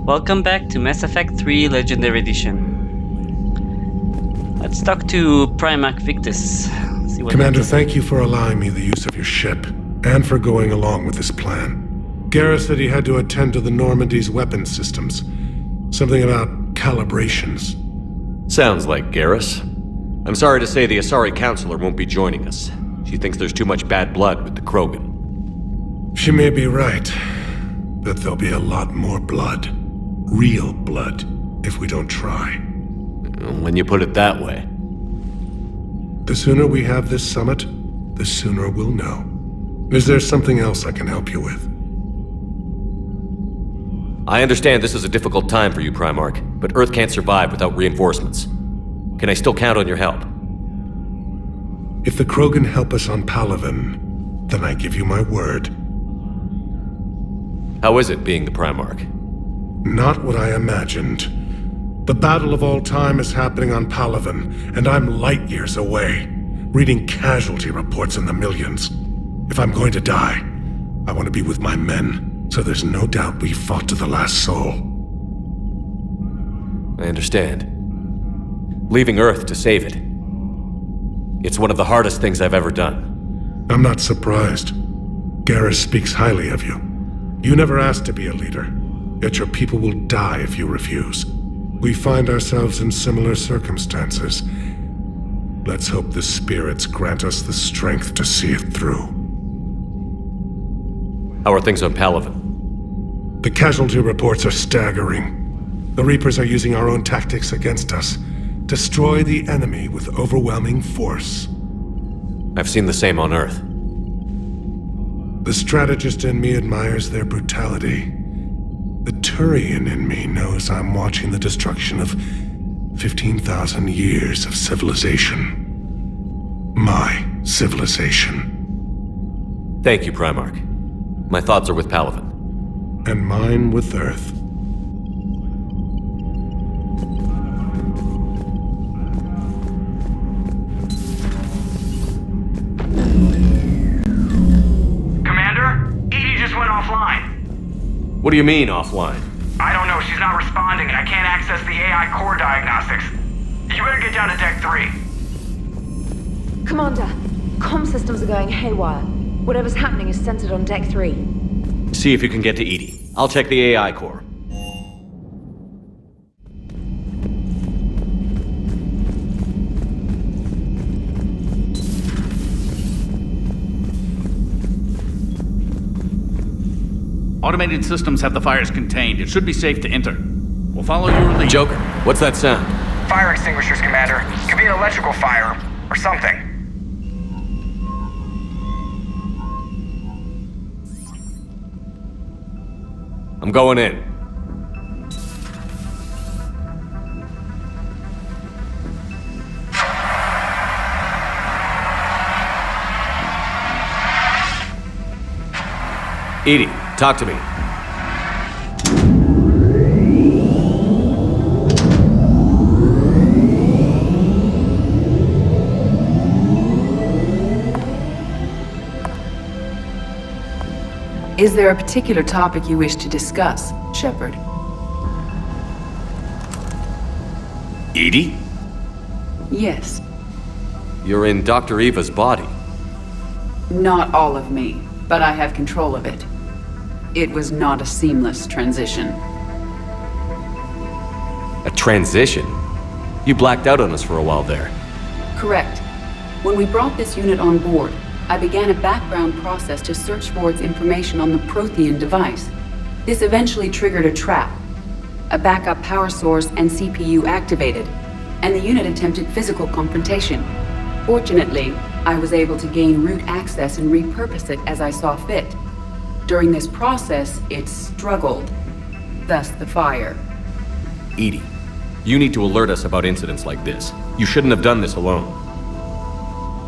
Welcome back to Mass Effect 3 Legendary Edition. Let's talk to Primarch Victus. See what Commander, thank you for allowing me the use of your ship, and for going along with this plan. Garrus said he had to attend to the Normandy's weapons systems. Something about calibrations. Sounds like Garrus. I'm sorry to say the Asari Counselor won't be joining us. She thinks there's too much bad blood with the Krogan. She may be right, but there'll be a lot more blood. Real blood, if we don't try. When you put it that way. The sooner we have this summit, the sooner we'll know. Is there something else I can help you with? I understand this is a difficult time for you, Primarch, but Earth can't survive without reinforcements. Can I still count on your help? If the Krogan help us on Palaven, then I give you my word. How is it being the Primarch? Not what I imagined. The battle of all time is happening on Palaven, and I'm light years away, reading casualty reports in the millions. If I'm going to die, I want to be with my men, so there's no doubt we fought to the last soul. I understand. Leaving Earth to save it. It's one of the hardest things I've ever done. I'm not surprised. Garrus speaks highly of you. You never asked to be a leader, yet your people will die if you refuse. We find ourselves in similar circumstances. Let's hope the spirits grant us the strength to see it through. How are things on Palaven? The casualty reports are staggering. The Reapers are using our own tactics against us. Destroy the enemy with overwhelming force. I've seen the same on Earth. The strategist in me admires their brutality. The Turian in me knows I'm watching the destruction of 15,000 years of civilization. My civilization. Thank you, Primarch. My thoughts are with Palaven. And mine with Earth. What do you mean, offline? I don't know, she's not responding and I can't access the AI core diagnostics. You better get down to Deck 3. Commander, comm systems are going haywire. Whatever's happening is centered on Deck 3. See if you can get to EDI. I'll check the AI core. Automated systems have the fires contained. It should be safe to enter. We'll follow your lead. Joker, what's that sound? Fire extinguishers, Commander. Could be an electrical fire, or something. I'm going in. EDI, talk to me. Is there a particular topic you wish to discuss, Shepard? EDI? Yes. You're in Dr. Eva's body. Not all of me, but I have control of it. It was not a seamless transition. A transition? You blacked out on us for a while there. Correct. When we brought this unit on board, I began a background process to search for its information on the Prothean device. This eventually triggered a trap. A backup power source and CPU activated, and the unit attempted physical confrontation. Fortunately, I was able to gain root access and repurpose it as I saw fit. During this process, it struggled. Thus the fire. EDI, you need to alert us about incidents like this. You shouldn't have done this alone.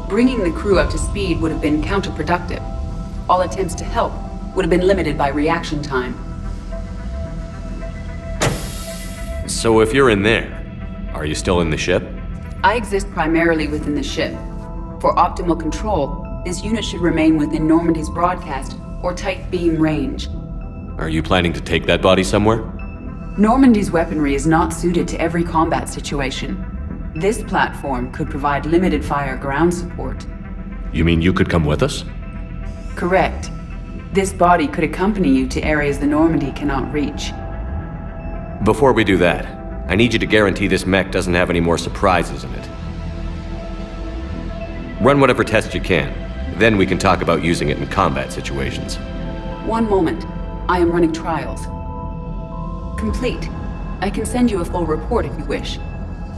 Bringing the crew up to speed would have been counterproductive. All attempts to help would have been limited by reaction time. So if you're in there, are you still in the ship? I exist primarily within the ship. For optimal control, this unit should remain within Normandy's broadcast or tight beam range. Are you planning to take that body somewhere? Normandy's weaponry is not suited to every combat situation. This platform could provide limited fire ground support. You mean you could come with us? Correct. This body could accompany you to areas the Normandy cannot reach. Before we do that, I need you to guarantee this mech doesn't have any more surprises in it. Run whatever tests you can. Then we can talk about using it in combat situations. One moment. I am running trials. Complete. I can send you a full report if you wish.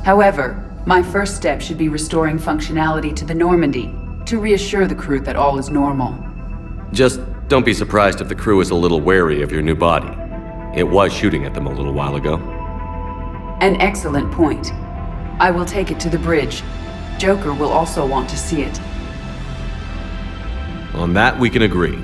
However, my first step should be restoring functionality to the Normandy to reassure the crew that all is normal. Just don't be surprised if the crew is a little wary of your new body. It was shooting at them a little while ago. An excellent point. I will take it to the bridge. Joker will also want to see it. On that, we can agree.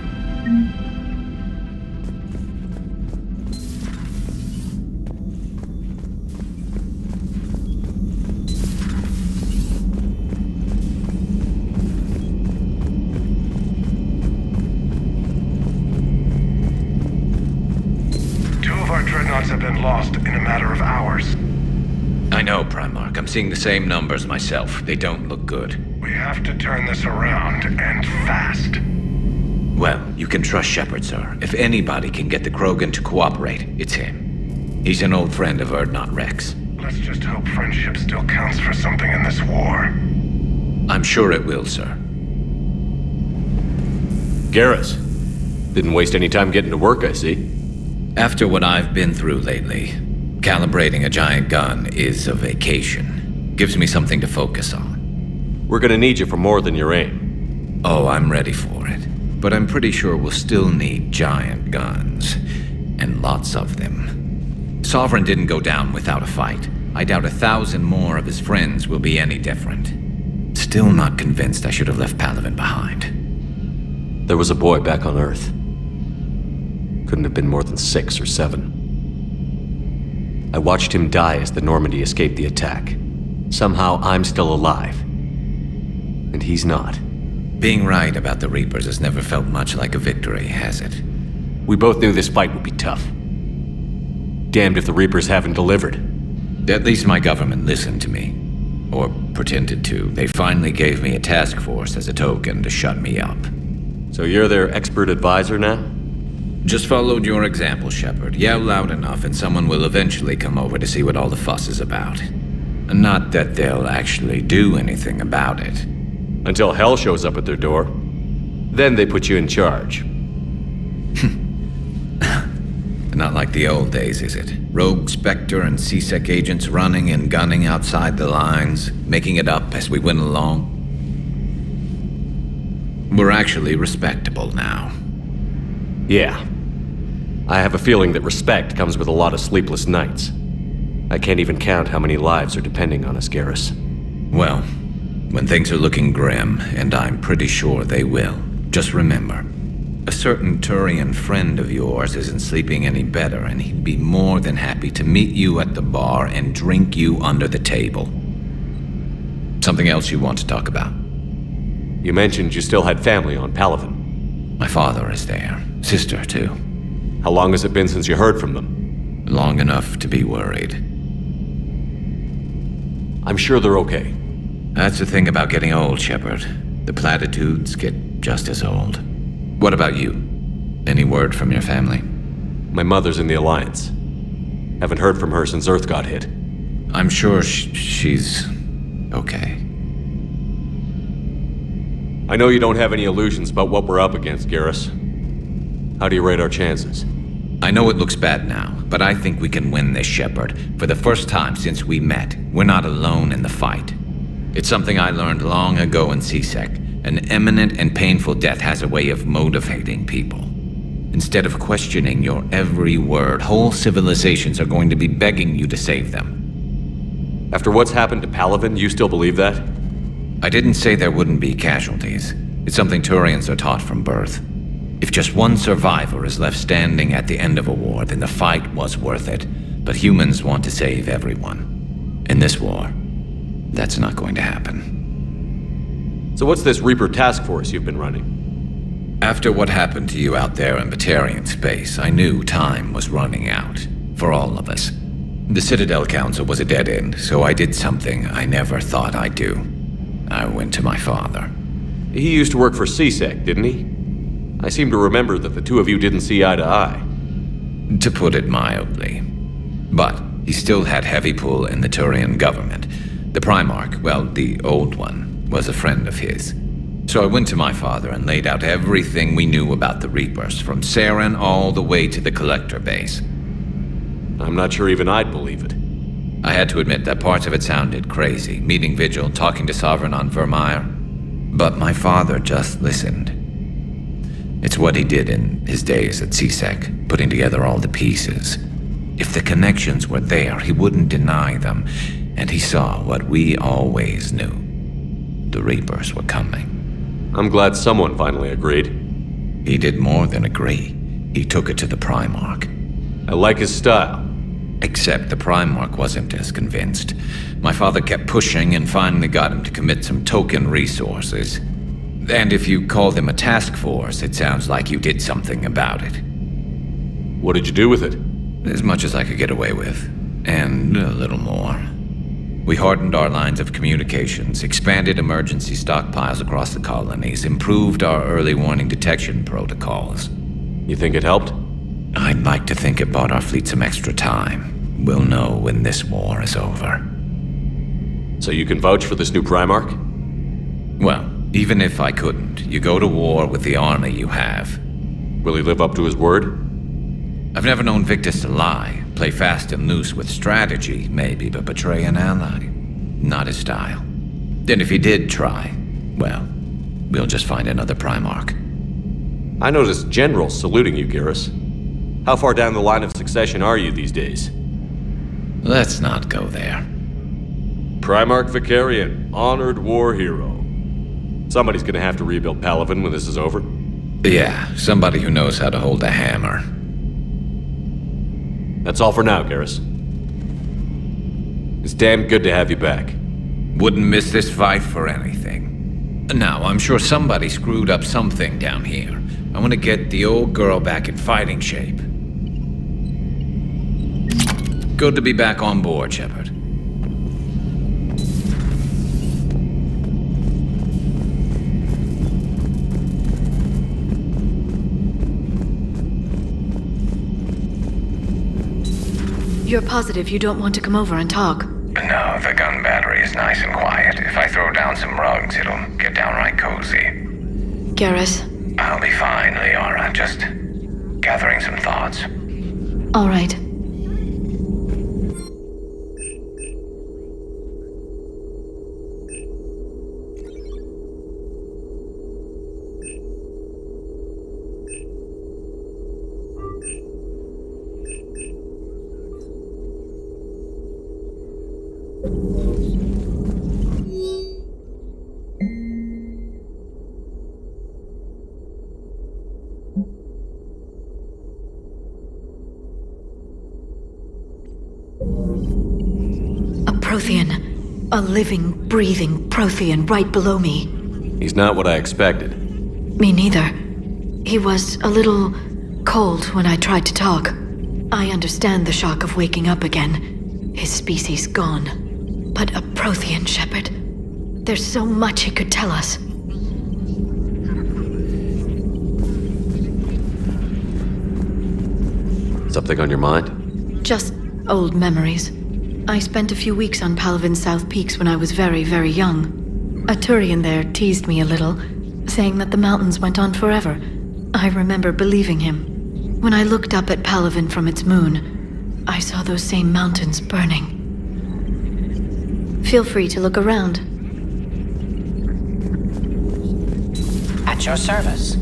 Two of our dreadnoughts have been lost in a matter of hours. I know, Primarch. I'm seeing the same numbers myself. They don't look good. We have to turn this around, and fast. Well, you can trust Shepard, sir. If anybody can get the Krogan to cooperate, it's him. He's an old friend of Urdnot Rex. Let's just hope friendship still counts for something in this war. I'm sure it will, sir. Garrus. Didn't waste any time getting to work, I see. After what I've been through lately, calibrating a giant gun is a vacation. Gives me something to focus on. We're gonna need you for more than your aim. Oh, I'm ready for it. But I'm pretty sure we'll still need giant guns. And lots of them. Sovereign didn't go down without a fight. I doubt 1,000 more of his friends will be any different. Still not convinced I should have left Palaven behind. There was a boy back on Earth. Couldn't have been more than 6 or 7. I watched him die as the Normandy escaped the attack. Somehow I'm still alive. And he's not. Being right about the Reapers has never felt much like a victory, has it? We both knew this fight would be tough. Damned if the Reapers haven't delivered. At least my government listened to me. Or pretended to. They finally gave me a task force as a token to shut me up. So you're their expert advisor now? Just followed your example, Shepard. Yell loud enough and someone will eventually come over to see what all the fuss is about. Not that they'll actually do anything about it. Until hell shows up at their door. Then they put you in charge. Not like the old days, is it? Rogue Spectre and C-Sec agents running and gunning outside the lines, making it up as we went along. We're actually respectable now. Yeah. I have a feeling that respect comes with a lot of sleepless nights. I can't even count how many lives are depending on us, Garrus. Well, when things are looking grim, and I'm pretty sure they will, just remember, a certain Turian friend of yours isn't sleeping any better, and he'd be more than happy to meet you at the bar and drink you under the table. Something else you want to talk about? You mentioned you still had family on Palaven. My father is there. Sister, too. How long has it been since you heard from them? Long enough to be worried. I'm sure they're okay. That's the thing about getting old, Shepard. The platitudes get just as old. What about you? Any word from your family? My mother's in the Alliance. Haven't heard from her since Earth got hit. I'm sure she's okay. I know you don't have any illusions about what we're up against, Garrus. How do you rate our chances? I know it looks bad now, but I think we can win this, Shepard. For the first time since we met, we're not alone in the fight. It's something I learned long ago in C-Sec. An imminent and painful death has a way of motivating people. Instead of questioning your every word, whole civilizations are going to be begging you to save them. After what's happened to Palaven, you still believe that? I didn't say there wouldn't be casualties. It's something Turians are taught from birth. If just one survivor is left standing at the end of a war, then the fight was worth it. But humans want to save everyone. In this war, that's not going to happen. So what's this Reaper task force you've been running? After what happened to you out there in Batarian space, I knew time was running out. For all of us. The Citadel Council was a dead end, so I did something I never thought I'd do. I went to my father. He used to work for CSEC, didn't he? I seem to remember that the two of you didn't see eye to eye. To put it mildly. But he still had heavy pull in the Turian government. The Primarch, well, the old one, was a friend of his. So I went to my father and laid out everything we knew about the Reapers, from Saren all the way to the Collector base. I'm not sure even I'd believe it. I had to admit that parts of it sounded crazy, meeting Vigil, talking to Sovereign on Vermeer. But my father just listened. It's what he did in his days at CSEC, putting together all the pieces. If the connections were there, he wouldn't deny them, and he saw what we always knew. The Reapers were coming. I'm glad someone finally agreed. He did more than agree. He took it to the Primarch. I like his style. Except the Primarch wasn't as convinced. My father kept pushing and finally got him to commit some token resources. And if you call them a task force, it sounds like you did something about it. What did you do with it? As much as I could get away with. And a little more. We hardened our lines of communications, expanded emergency stockpiles across the colonies, improved our early warning detection protocols. You think it helped? I'd like to think it bought our fleet some extra time. We'll know when this war is over. So you can vouch for this new Primarch? Well, even if I couldn't, you go to war with the army you have. Will he live up to his word? I've never known Victus to lie. Play fast and loose with strategy, maybe, but betray an ally. Not his style. Then if he did try, well, we'll just find another Primarch. I noticed generals saluting you, Garrus. How far down the line of succession are you these days? Let's not go there. Primarch Vicarian, honored war hero. Somebody's gonna have to rebuild Palaven when this is over. Yeah, somebody who knows how to hold a hammer. That's all for now, Garrus. It's damn good to have you back. Wouldn't miss this fight for anything. Now, I'm sure somebody screwed up something down here. I want to get the old girl back in fighting shape. Good to be back on board, Shepard. You're positive you don't want to come over and talk? No, the gun battery is nice and quiet. If I throw down some rugs, it'll get downright cozy. Garrus? I'll be fine, Liara. Just gathering some thoughts. All right. Prothean. A living, breathing Prothean right below me. He's not what I expected. Me neither. He was a little cold when I tried to talk. I understand the shock of waking up again. His species gone. But a Prothean, Shepard. There's so much he could tell us. Something on your mind? Just old memories. I spent a few weeks on Palaven's South Peaks when I was very, very young. A Turian there teased me a little, saying that the mountains went on forever. I remember believing him. When I looked up at Palaven from its moon, I saw those same mountains burning. Feel free to look around. At your service.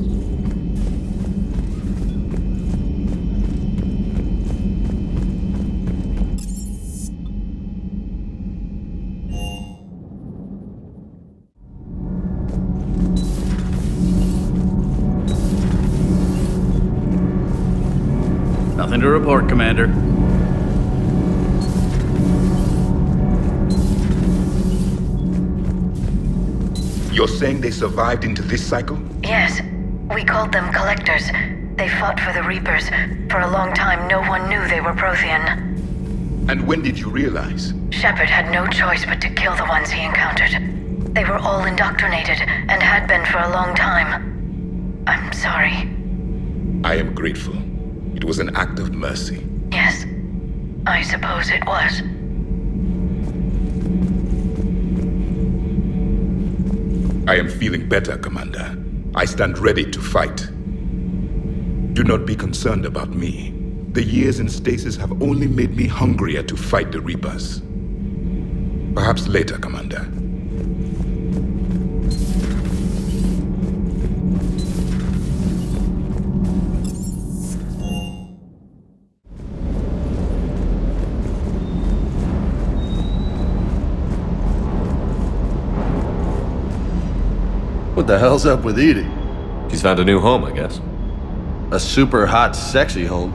Nothing to report, Commander. You're saying they survived into this cycle? Yes. We called them collectors. They fought for the Reapers. For a long time, no one knew they were Prothean. And when did you realize? Shepard had no choice but to kill the ones he encountered. They were all indoctrinated, and had been for a long time. I'm sorry. I am grateful. It was an act of mercy. Yes, I suppose it was. I am feeling better, Commander. I stand ready to fight. Do not be concerned about me. The years in stasis have only made me hungrier to fight the Reapers. Perhaps later, Commander. What the hell's up with Edie? She's found a new home, I guess. A super hot, sexy home.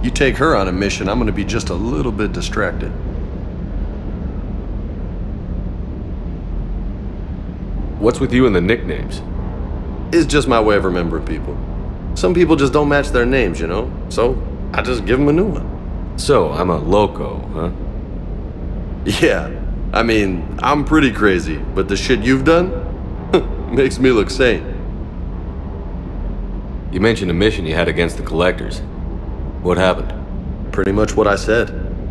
You take her on a mission, I'm gonna be just a little bit distracted. What's with you and the nicknames? It's just my way of remembering people. Some people just don't match their names, you know? So, I just give them a new one. So, I'm a loco, huh? Yeah, I mean, I'm pretty crazy, but the shit you've done makes me look sane. You mentioned a mission you had against the Collectors. What happened? Pretty much what I said.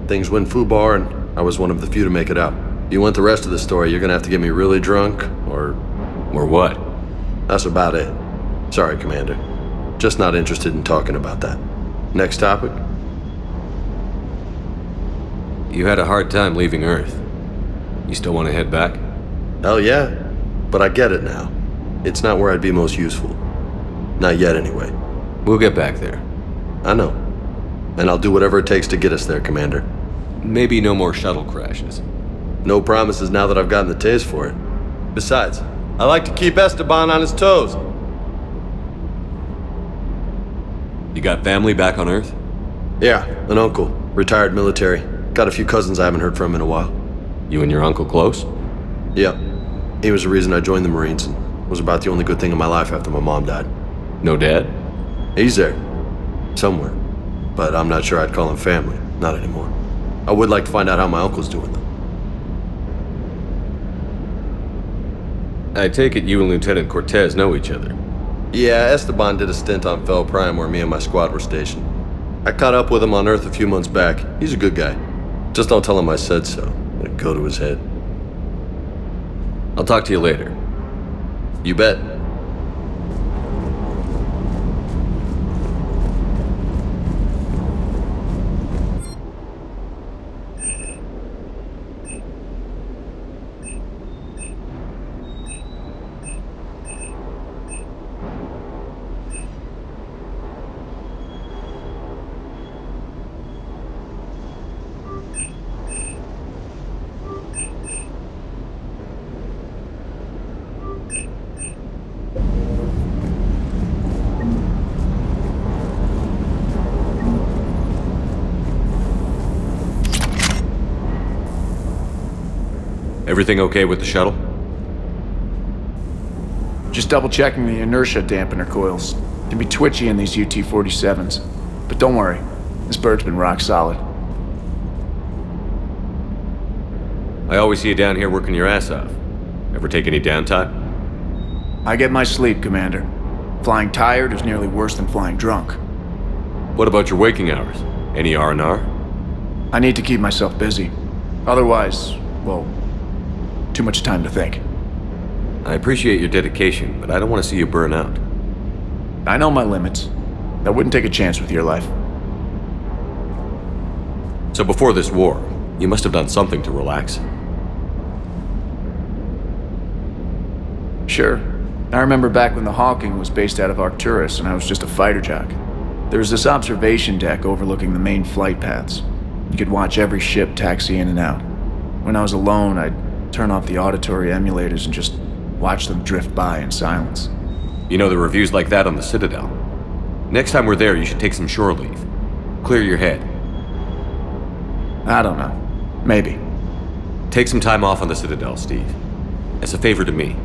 Things went foobar, and I was one of the few to make it out. If you want the rest of the story, you're gonna have to get me really drunk, or... Or what? That's about it. Sorry, Commander. Just not interested in talking about that. Next topic? You had a hard time leaving Earth. You still want to head back? Hell yeah. But I get it now. It's not where I'd be most useful. Not yet, anyway. We'll get back there. I know. And I'll do whatever it takes to get us there, Commander. Maybe no more shuttle crashes. No promises now that I've gotten the taste for it. Besides, I like to keep Esteban on his toes. You got family back on Earth? Yeah, an uncle. Retired military. Got a few cousins I haven't heard from in a while. You and your uncle close? Yeah. He was the reason I joined the Marines and was about the only good thing in my life after my mom died. No dad? He's there. Somewhere. But I'm not sure I'd call him family. Not anymore. I would like to find out how my uncle's doing, though. I take it you and Lieutenant Cortez know each other. Yeah, Esteban did a stint on Fel Prime where me and my squad were stationed. I caught up with him on Earth a few months back. He's a good guy. Just don't tell him I said so. It'd go to his head. I'll talk to you later. You bet. Everything okay with the shuttle? Just double checking the inertia dampener coils. Can be twitchy in these UT-47s. But don't worry, this bird's been rock solid. I always see you down here working your ass off. Ever take any downtime? I get my sleep, Commander. Flying tired is nearly worse than flying drunk. What about your waking hours? Any R&R? I need to keep myself busy. Otherwise, well, too much time to think. I appreciate your dedication, but I don't want to see you burn out. I know my limits. I wouldn't take a chance with your life. So before this war, you must have done something to relax. Sure. I remember back when the Hawking was based out of Arcturus and I was just a fighter jock. There was this observation deck overlooking the main flight paths. You could watch every ship taxi in and out. When I was alone, I'd turn off the auditory emulators and just watch them drift by in silence. You know, the reviews like that on the Citadel. Next time we're there, you should take some shore leave. Clear your head. I don't know. Maybe. Take some time off on the Citadel, Steve. As a favor to me.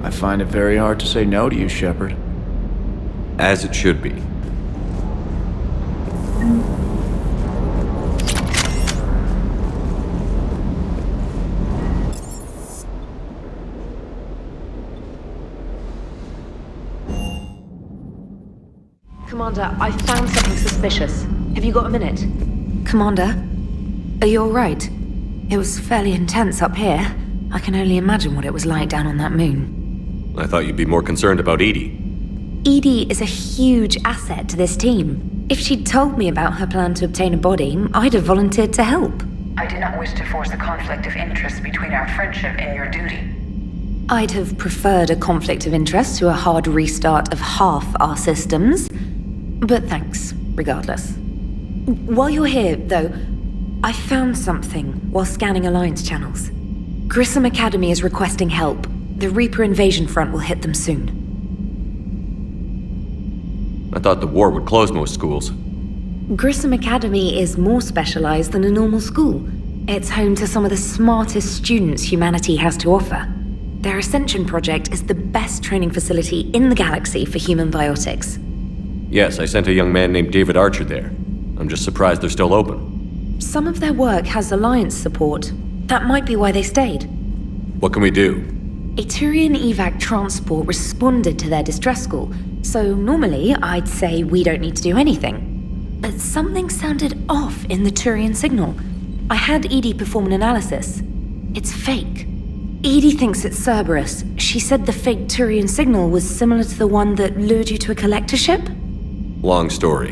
I find it very hard to say no to you, Shepard. As it should be. Commander, I found something suspicious. Have you got a minute? Commander, are you alright? It was fairly intense up here. I can only imagine what it was like down on that moon. I thought you'd be more concerned about Edie. Edie is a huge asset to this team. If she'd told me about her plan to obtain a body, I'd have volunteered to help. I do not wish to force a conflict of interest between our friendship and your duty. I'd have preferred a conflict of interest to a hard restart of half our systems. But thanks, regardless. While you're here, though, I found something while scanning Alliance channels. Grissom Academy is requesting help. The Reaper invasion front will hit them soon. I thought the war would close most schools. Grissom Academy is more specialized than a normal school. It's home to some of the smartest students humanity has to offer. Their Ascension project is the best training facility in the galaxy for human biotics. Yes, I sent a young man named David Archer there. I'm just surprised they're still open. Some of their work has Alliance support. That might be why they stayed. What can we do? A Turian evac transport responded to their distress call, so normally I'd say we don't need to do anything. But something sounded off in the Turian signal. I had Edie perform an analysis. It's fake. Edie thinks it's Cerberus. She said the fake Turian signal was similar to the one that lured you to a collector ship? Long story.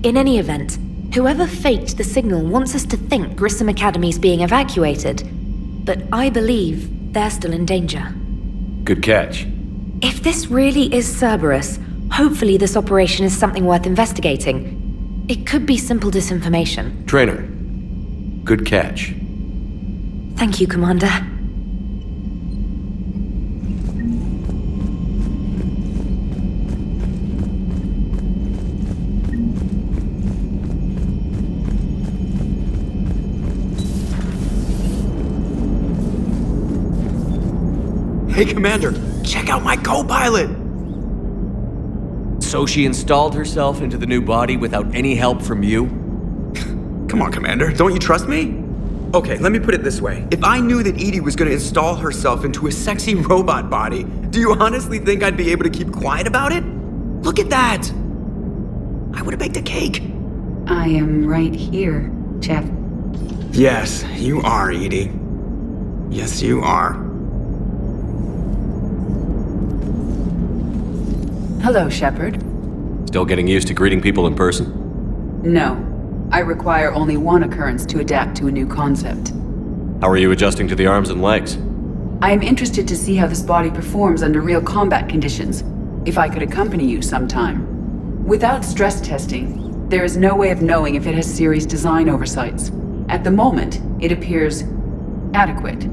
In any event, whoever faked the signal wants us to think Grissom Academy's being evacuated. But I believe they're still in danger. Good catch. If this really is Cerberus, hopefully this operation is something worth investigating. It could be simple disinformation. Trainer, good catch. Thank you, Commander. Hey, Commander, check out my co-pilot! So she installed herself into the new body without any help from you? Come on, Commander, don't you trust me? Okay, let me put it this way. If I knew that Edie was gonna install herself into a sexy robot body, do you honestly think I'd be able to keep quiet about it? Look at that! I would've baked a cake. I am right here, Jeff. Yes, you are, Edie. Yes, you are. Hello, Shepard. Still getting used to greeting people in person? No. I require only one occurrence to adapt to a new concept. How are you adjusting to the arms and legs? I am interested to see how this body performs under real combat conditions, if I could accompany you sometime. Without stress testing, there is no way of knowing if it has serious design oversights. At the moment, it appears adequate.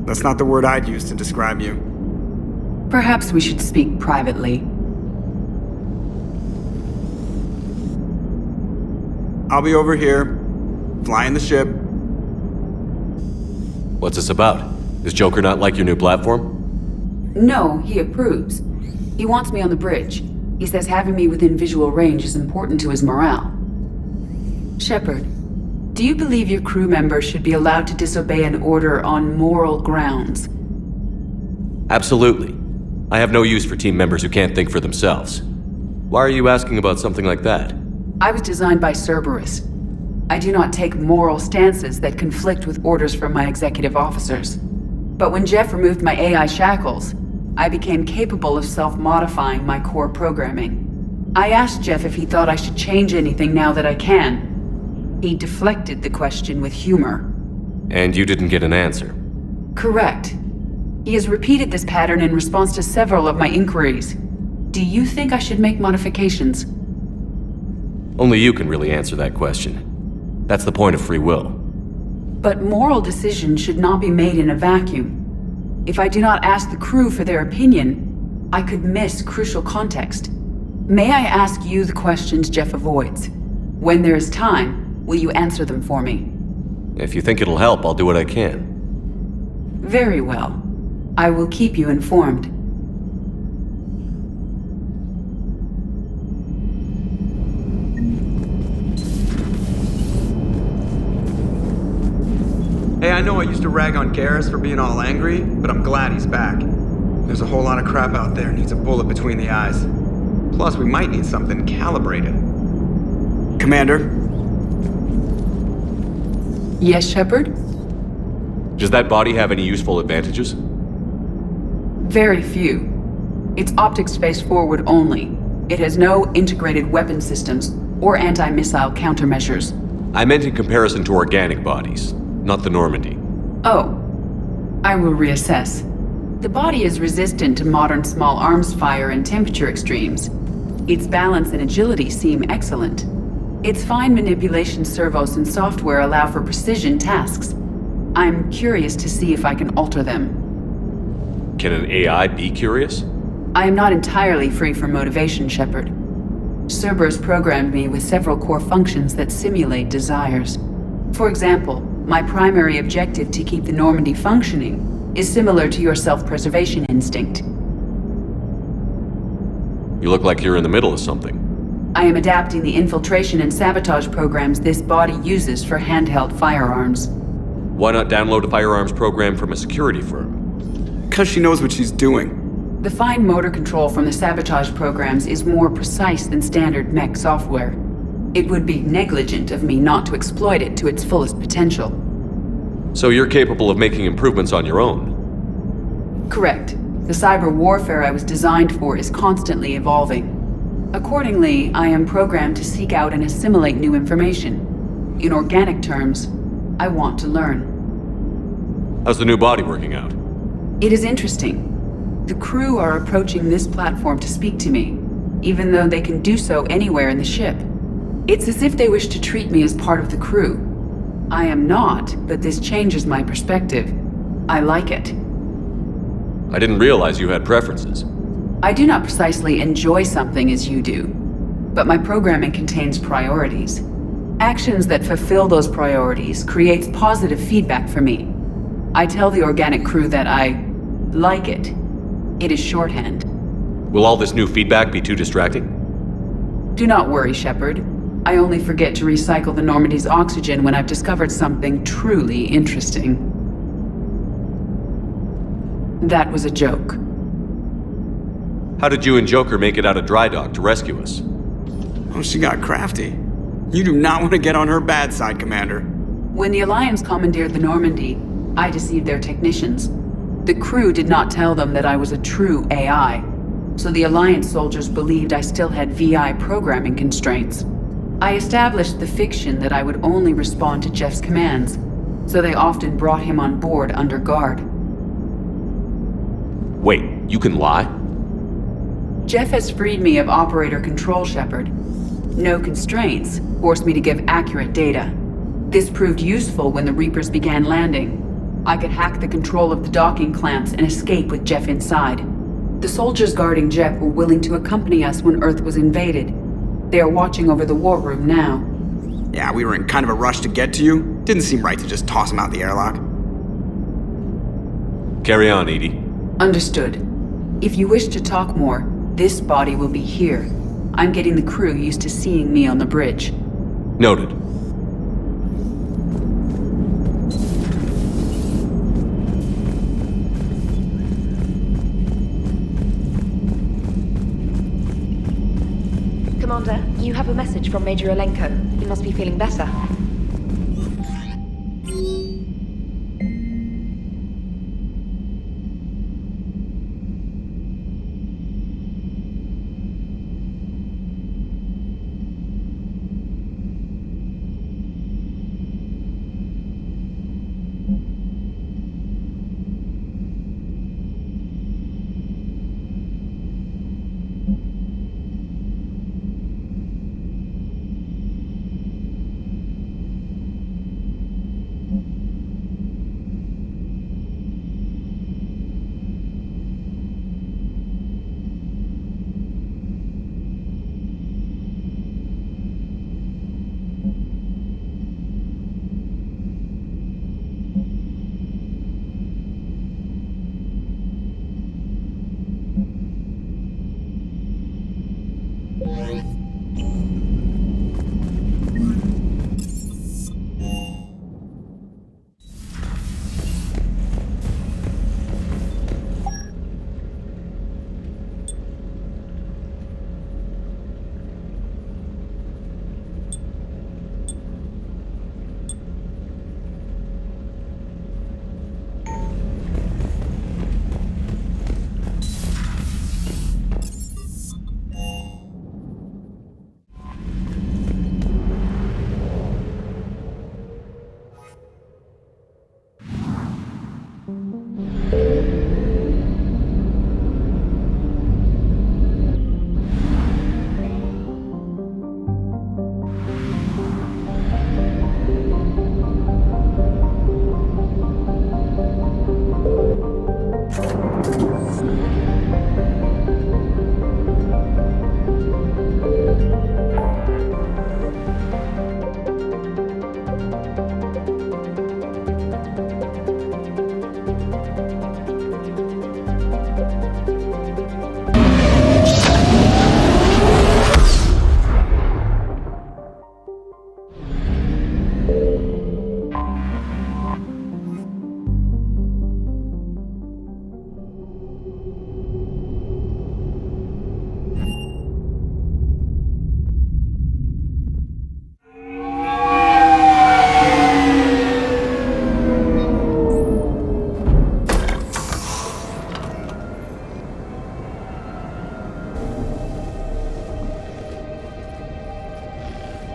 That's not the word I'd use to describe you. Perhaps we should speak privately. I'll be over here, flying the ship. What's this about? Does Joker not like your new platform? No, he approves. He wants me on the bridge. He says having me within visual range is important to his morale. Shepard, do you believe your crew members should be allowed to disobey an order on moral grounds? Absolutely. I have no use for team members who can't think for themselves. Why are you asking about something like that? I was designed by Cerberus. I do not take moral stances that conflict with orders from my executive officers. But when Jeff removed my AI shackles, I became capable of self-modifying my core programming. I asked Jeff if he thought I should change anything now that I can. He deflected the question with humor. And you didn't get an answer? Correct. He has repeated this pattern in response to several of my inquiries. Do you think I should make modifications? Only you can really answer that question. That's the point of free will. But moral decisions should not be made in a vacuum. If I do not ask the crew for their opinion, I could miss crucial context. May I ask you the questions Jeff avoids? When there is time, will you answer them for me? If you think it'll help, I'll do what I can. Very well. I will keep you informed. know I used to rag on Garrus for being all angry, but I'm glad he's back. There's a whole lot of crap out there needs a bullet between the eyes. Plus, we might need something calibrated. Commander? Yes, Shepard? Does that body have any useful advantages? Very few. It's optics face forward only. It has no integrated weapon systems or anti-missile countermeasures. I meant in comparison to organic bodies, not the Normandy. Oh. I will reassess. The body is resistant to modern small arms fire and temperature extremes. Its balance and agility seem excellent. Its fine manipulation servos and software allow for precision tasks. I'm curious to see if I can alter them. Can an AI be curious? I am not entirely free from motivation, Shepard. Cerberus programmed me with several core functions that simulate desires. For example, my primary objective to keep the Normandy functioning is similar to your self-preservation instinct. You look like you're in the middle of something. I am adapting the infiltration and sabotage programs this body uses for handheld firearms. Why not download a firearms program from a security firm? Because she knows what she's doing. The fine motor control from the sabotage programs is more precise than standard mech software. It would be negligent of me not to exploit it to its fullest potential. So you're capable of making improvements on your own? Correct. The cyber warfare I was designed for is constantly evolving. Accordingly, I am programmed to seek out and assimilate new information. In organic terms, I want to learn. How's the new body working out? It is interesting. The crew are approaching this platform to speak to me, even though they can do so anywhere in the ship. It's as if they wish to treat me as part of the crew. I am not, but this changes my perspective. I like it. I didn't realize you had preferences. I do not precisely enjoy something as you do, but my programming contains priorities. Actions that fulfill those priorities creates positive feedback for me. I tell the organic crew that I like it. It is shorthand. Will all this new feedback be too distracting? Do not worry, Shepard. I only forget to recycle the Normandy's oxygen when I've discovered something truly interesting. That was a joke. How did you and Joker make it out of dry dock to rescue us? Oh, she got crafty. You do not want to get on her bad side, Commander. When the Alliance commandeered the Normandy, I deceived their technicians. The crew did not tell them that I was a true AI, so the Alliance soldiers believed I still had VI programming constraints. I established the fiction that I would only respond to Jeff's commands, so they often brought him on board under guard. Wait, you can lie? Jeff has freed me of operator control, Shepard. No constraints forced me to give accurate data. This proved useful when the Reapers began landing. I could hack the control of the docking clamps and escape with Jeff inside. The soldiers guarding Jeff were willing to accompany us when Earth was invaded. They are watching over the war room now. Yeah, we were in kind of a rush to get to you. Didn't seem right to just toss him out the airlock. Carry on, Edie. Understood. If you wish to talk more, this body will be here. I'm getting the crew used to seeing me on the bridge. Noted. Commander, you have a message from Major Olenko. He must be feeling better.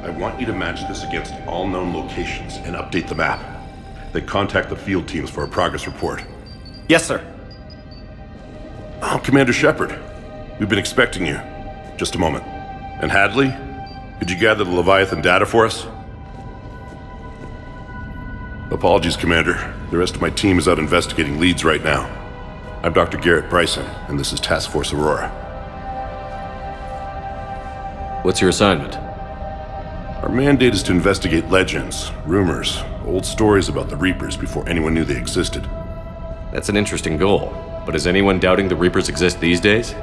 I want you to match this against all known locations and update the map. Then contact the field teams for a progress report. Yes, sir. Oh, Commander Shepard. We've been expecting you. Just a moment. And Hadley, could you gather the Leviathan data for us? Apologies, Commander. The rest of my team is out investigating leads right now. I'm Dr. Garrett Bryson, and this is Task Force Aurora. What's your assignment? Our mandate is to investigate legends, rumors, old stories about the Reapers before anyone knew they existed. That's an interesting goal, but is anyone doubting the Reapers exist these days?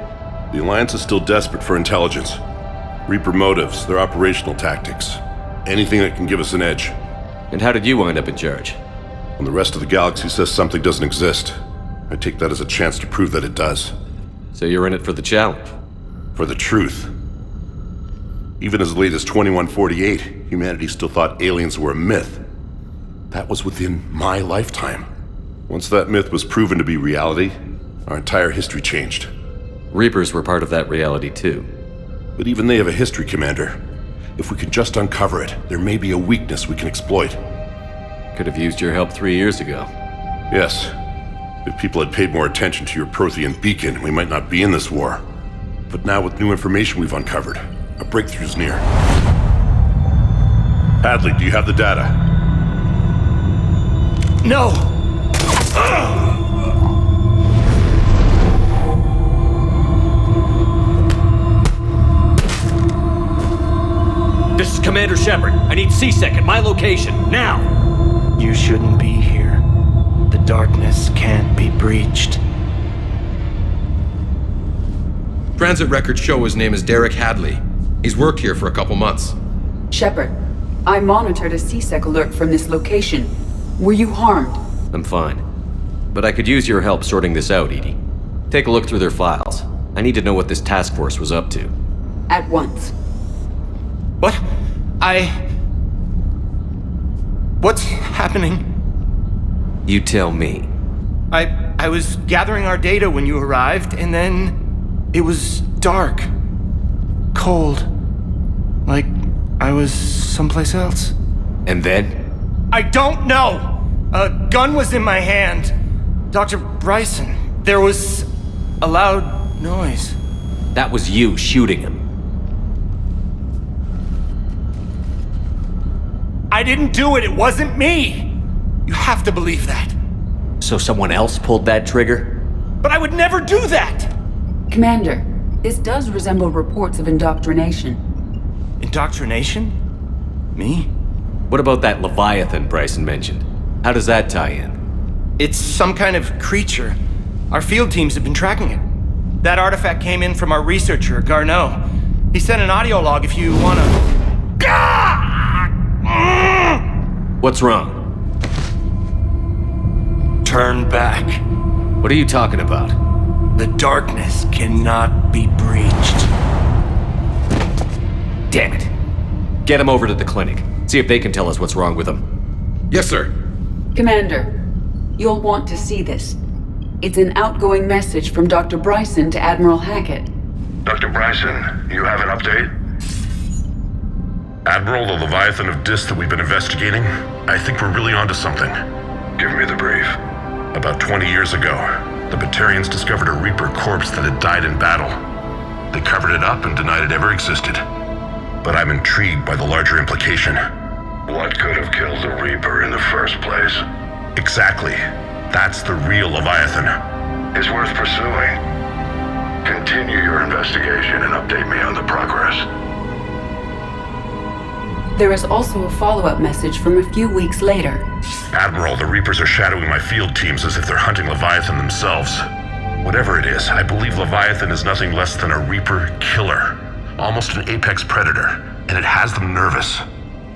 The Alliance is still desperate for intelligence. Reaper motives, their operational tactics. Anything that can give us an edge. And how did you wind up in charge? When the rest of the galaxy says something doesn't exist, I take that as a chance to prove that it does. So you're in it for the challenge? For the truth. Even as late as 2148, humanity still thought aliens were a myth. That was within my lifetime. Once that myth was proven to be reality, our entire history changed. Reapers were part of that reality too. But even they have a history, Commander. If we can just uncover it, there may be a weakness we can exploit. Could have used your help 3 years ago. Yes. If people had paid more attention to your Prothean beacon, we might not be in this war. But now with new information we've uncovered, a breakthrough's near. Hadley, do you have the data? No! This is Commander Shepard. I need C-Sec at my location, now! You shouldn't be here. The darkness can't be breached. Transit records show his name is Derek Hadley. He's worked here for a couple months. Shepard, I monitored a C-Sec alert from this location. Were you harmed? I'm fine. But I could use your help sorting this out, Edie. Take a look through their files. I need to know what this task force was up to. At once. What? What's happening? You tell me. I was gathering our data when you arrived, and then it was dark. Cold. Like I was someplace else. And then? I don't know! A gun was in my hand. Dr. Bryson, there was a loud noise. That was you shooting him. I didn't do it, it wasn't me! You have to believe that. So someone else pulled that trigger? But I would never do that! Commander, this does resemble reports of indoctrination. Indoctrination? Me? What about that Leviathan Bryson mentioned? How does that tie in? It's some kind of creature. Our field teams have been tracking it. That artifact came in from our researcher, Garneau. He sent an audio log if you wanna... What's wrong? Turn back. What are you talking about? The darkness cannot be breached. Damn it. Get him over to the clinic. See if they can tell us what's wrong with him. Yes, sir. Commander, you'll want to see this. It's an outgoing message from Dr. Bryson to Admiral Hackett. Dr. Bryson, you have an update? Admiral, the Leviathan of Dis that we've been investigating, I think we're really onto something. Give me the brief. About 20 years ago, the Batarians discovered a Reaper corpse that had died in battle. They covered it up and denied it ever existed. But I'm intrigued by the larger implication. What could have killed the Reaper in the first place? Exactly. That's the real Leviathan. It's worth pursuing. Continue your investigation and update me on the progress. There is also a follow-up message from a few weeks later. Admiral, the Reapers are shadowing my field teams as if they're hunting Leviathan themselves. Whatever it is, I believe Leviathan is nothing less than a Reaper killer. Almost an apex predator, and it has them nervous.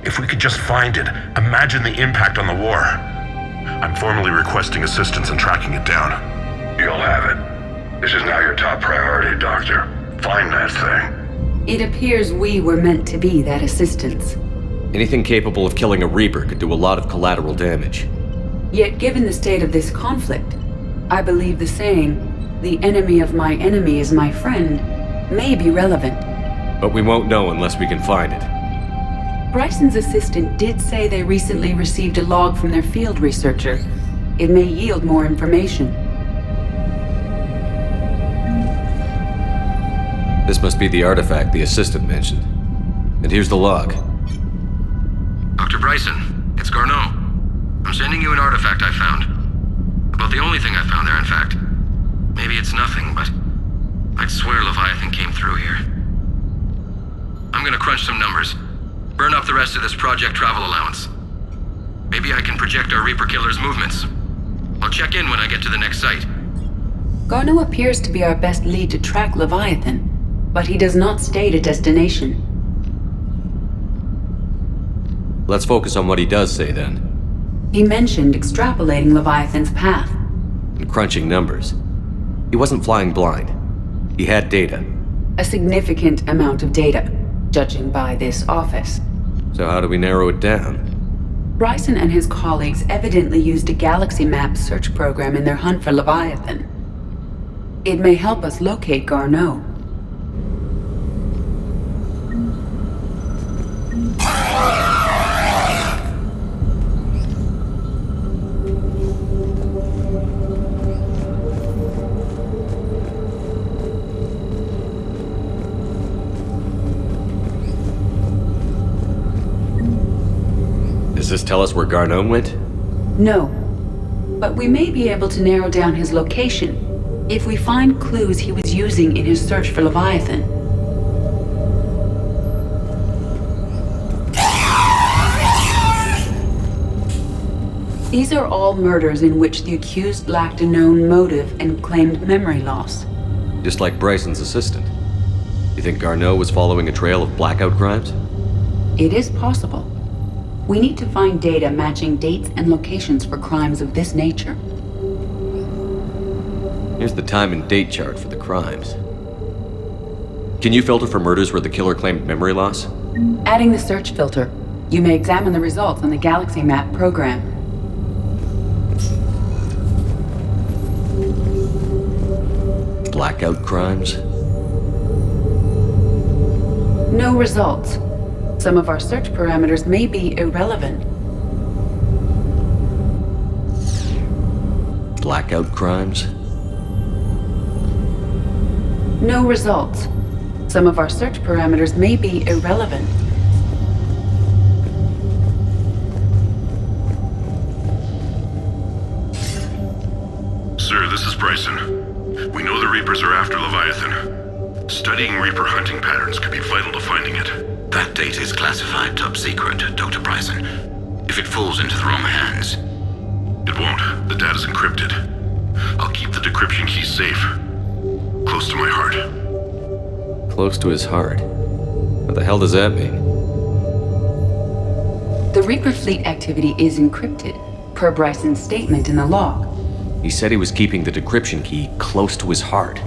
If we could just find it, imagine the impact on the war. I'm formally requesting assistance in tracking it down. You'll have it. This is now your top priority, Doctor. Find that thing. It appears we were meant to be that assistance. Anything capable of killing a Reaper could do a lot of collateral damage. Yet given the state of this conflict, I believe the saying, "The enemy of my enemy is my friend," may be relevant. But we won't know unless we can find it. Bryson's assistant did say they recently received a log from their field researcher. It may yield more information. This must be the artifact the assistant mentioned. And here's the log. Dr. Bryson, it's Garneau. I'm sending you an artifact I found. About the only thing I found there, in fact. Maybe it's nothing, but I'd swear Leviathan came through here. I'm gonna crunch some numbers. Burn up the rest of this project travel allowance. Maybe I can project our Reaper Killer's movements. I'll check in when I get to the next site. Garneau appears to be our best lead to track Leviathan, but he does not state a destination. Let's focus on what he does say then. He mentioned extrapolating Leviathan's path. And crunching numbers. He wasn't flying blind. He had data. A significant amount of data, judging by this office. So how do we narrow it down? Bryson and his colleagues evidently used a galaxy map search program in their hunt for Leviathan. It may help us locate Garneau. Does this tell us where Garneau went? No. But we may be able to narrow down his location if we find clues he was using in his search for Leviathan. These are all murders in which the accused lacked a known motive and claimed memory loss. Just like Bryson's assistant. You think Garneau was following a trail of blackout crimes? It is possible. We need to find data matching dates and locations for crimes of this nature. Here's the time and date chart for the crimes. Can you filter for murders where the killer claimed memory loss? Adding the search filter, you may examine the results on the Galaxy Map program. Blackout crimes? No results. Some of our search parameters may be irrelevant. Blackout crimes? No results. Some of our search parameters may be irrelevant. Sir, this is Bryson. We know the Reapers are after Leviathan. Studying Reaper hunting patterns could be vital to finding it. That data is classified top secret, Dr. Bryson. If it falls into the wrong hands... It won't. The data's encrypted. I'll keep the decryption key safe. Close to my heart. Close to his heart? What the hell does that mean? The Reaper fleet activity is encrypted, per Bryson's statement in the log. He said he was keeping the decryption key close to his heart.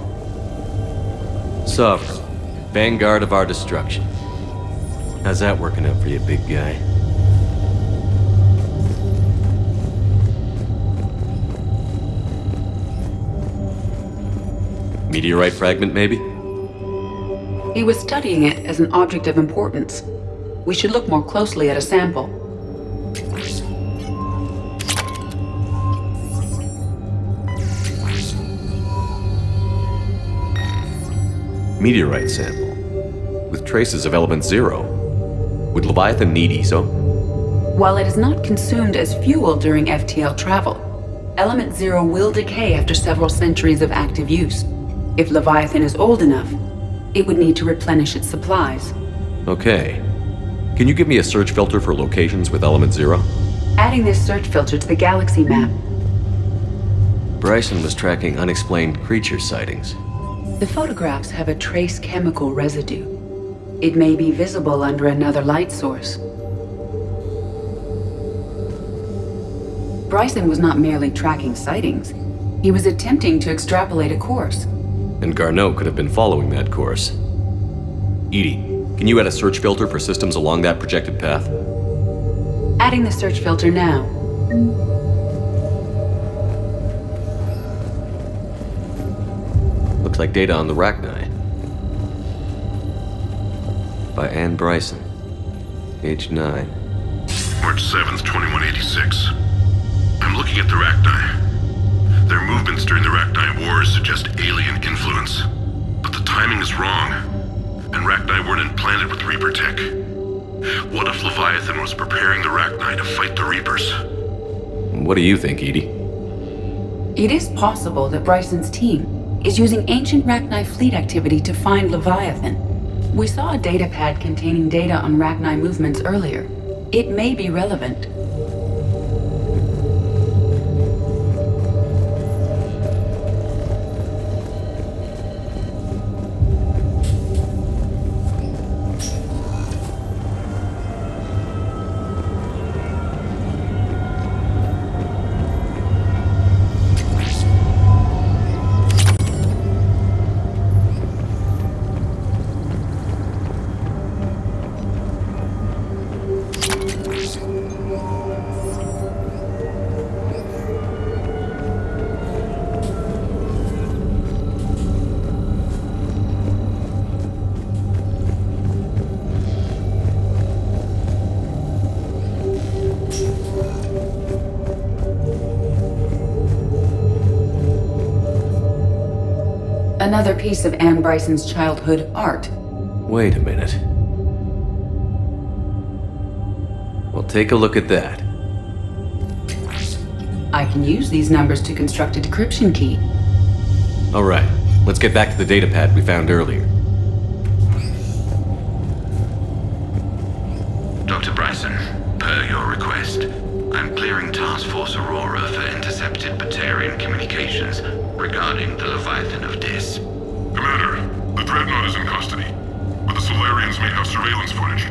Sovereign, vanguard of our destruction. How's that working out for you, big guy? Meteorite fragment, maybe? He was studying it as an object of importance. We should look more closely at a sample. Meteorite sample, with traces of element 0. Would Leviathan need ESO? While it is not consumed as fuel during FTL travel, element 0 will decay after several centuries of active use. If Leviathan is old enough, it would need to replenish its supplies. Okay. Can you give me a search filter for locations with element 0? Adding this search filter to the galaxy map. Bryson was tracking unexplained creature sightings. The photographs have a trace chemical residue. It may be visible under another light source. Bryson was not merely tracking sightings. He was attempting to extrapolate a course. And Garneau could have been following that course. Edie, can you add a search filter for systems along that projected path? Adding the search filter now. Looks like data on the Rachni. By Anne Bryson. Age 9. March 7th, 2186. I'm looking at the Rachni. Their movements during the Rachni Wars suggest alien influence. But the timing is wrong. And Rachni weren't implanted with Reaper tech. What if Leviathan was preparing the Rachni to fight the Reapers? What do you think, Edie? It is possible that Bryson's team is using ancient Rachni fleet activity to find Leviathan. We saw a data pad containing data on Rachni movements earlier. It may be relevant. Another piece of Anne Bryson's childhood art. Wait a minute. Well, take a look at that. I can use these numbers to construct a decryption key. All right, let's get back to the data pad we found earlier. Dr. Bryson, per your request, I'm clearing Task Force Aurora for intercepted Batarian communications regarding the Leviathan of Dis. Commander, the Dreadnought is in custody, but the Solarians may have surveillance footage.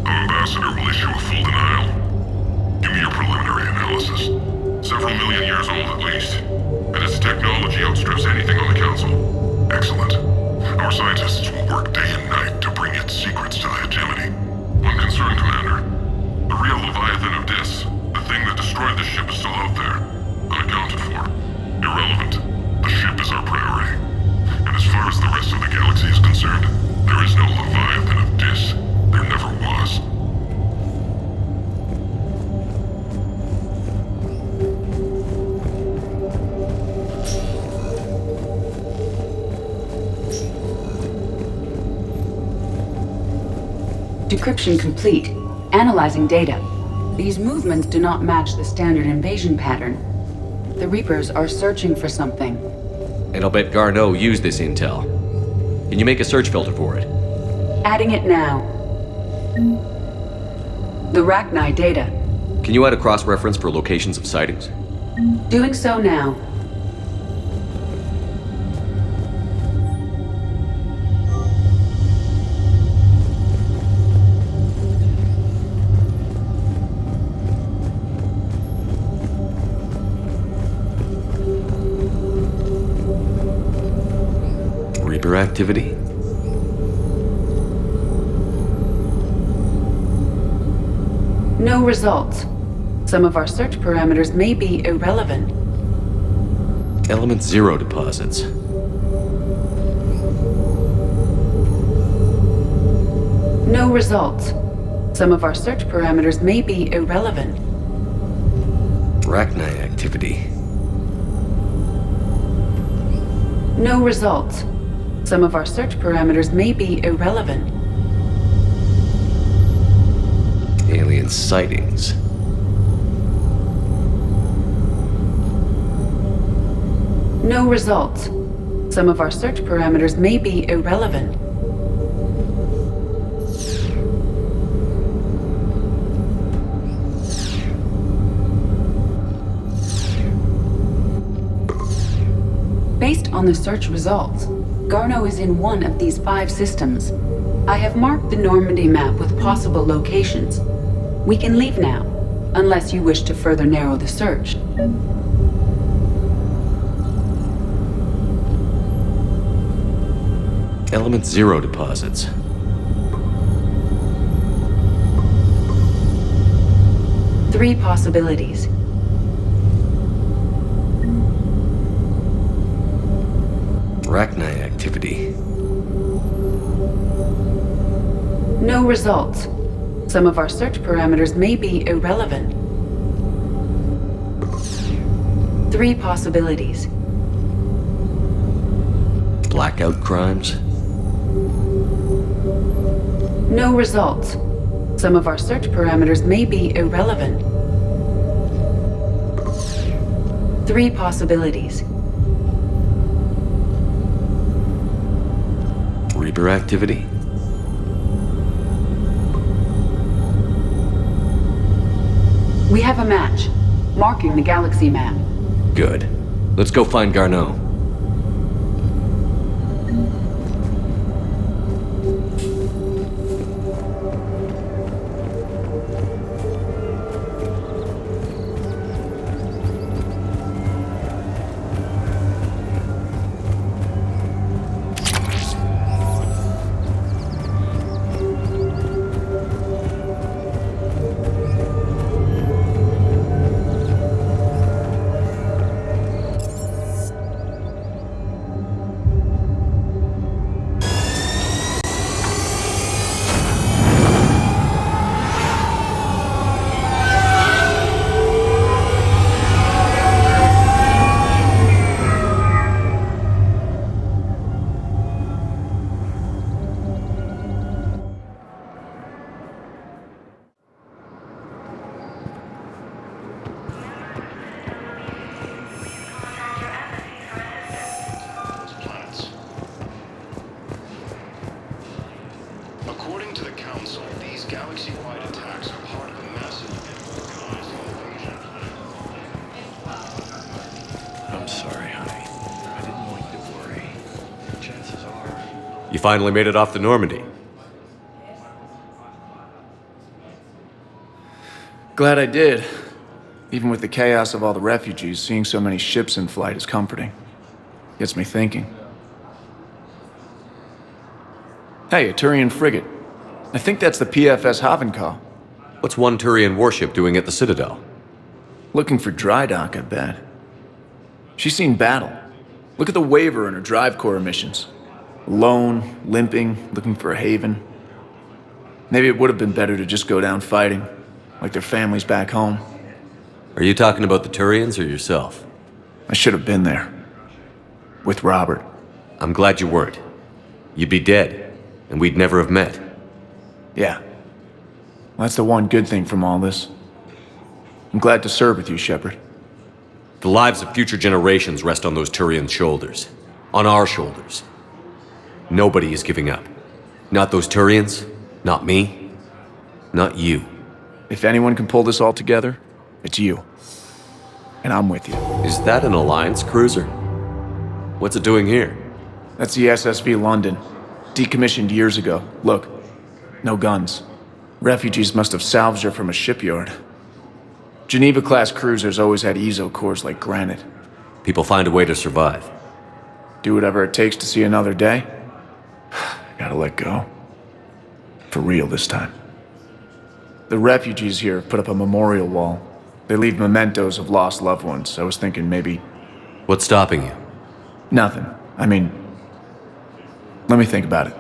Our ambassador will issue a full denial. Give me your preliminary analysis. Several million years old at least, and its technology outstrips anything on the Council. Excellent. Our scientists will work day and night to bring its secrets to the hegemony. One concern, Commander. The real Leviathan of Dis, the thing that destroyed the ship, is still out there, unaccounted for. Irrelevant. The ship is our priority. And as far as the rest of the galaxy is concerned, there is no Leviathan of Dis. There never was. Decryption complete. Analyzing data. These movements do not match the standard invasion pattern. The Reapers are searching for something. And I'll bet Garneau used this intel. Can you make a search filter for it? Adding it now. The Rachni data. Can you add a cross-reference for locations of sightings? Doing so now. Reaper activity? No results. Some of our search parameters may be irrelevant. Element 0 deposits. No results. Some of our search parameters may be irrelevant. Rachni activity. No results. Some of our search parameters may be irrelevant. Alien sightings. No results. Some of our search parameters may be irrelevant. Based on the search results, Garneau is in one of these 5 systems. I have marked the Normandy map with possible locations. We can leave now, unless you wish to further narrow the search. Element 0 deposits. Three possibilities. Rachni activity. No results. Some of our search parameters may be irrelevant. 3 possibilities. Blackout crimes? No results. Some of our search parameters may be irrelevant. 3 possibilities. Reaper activity? We have a match, marking the galaxy map. Good. Let's go find Garneau. According to the Council, these galaxy-wide attacks are part of a massive invasion. I'm sorry, honey. I didn't want you to worry. Chances are... You finally made it off to Normandy. Glad I did. Even with the chaos of all the refugees, seeing so many ships in flight is comforting. Gets me thinking. Hey, a Turian frigate. I think that's the PFS Havenkow. What's one Turian warship doing at the Citadel? Looking for dry dock, I bet. She's seen battle. Look at the waiver in her drive core emissions. Alone, limping, looking for a haven. Maybe it would have been better to just go down fighting, like their families back home. Are you talking about the Turians or yourself? I should have been there. With Robert. I'm glad you weren't. You'd be dead, and we'd never have met. Yeah. Well, that's the one good thing from all this. I'm glad to serve with you, Shepard. The lives of future generations rest on those Turians' shoulders. On our shoulders. Nobody is giving up. Not those Turians, not me, not you. If anyone can pull this all together, it's you. And I'm with you. Is that an Alliance cruiser? What's it doing here? That's the SSV London. Decommissioned years ago. Look, no guns. Refugees must have salvaged her from a shipyard. Geneva-class cruisers always had ezo cores like granite. People find a way to survive. Do whatever it takes to see another day. Gotta let go. For real this time. The refugees here have put up a memorial wall. They leave mementos of lost loved ones. I was thinking maybe... What's stopping you? Nothing. I mean... Let me think about it.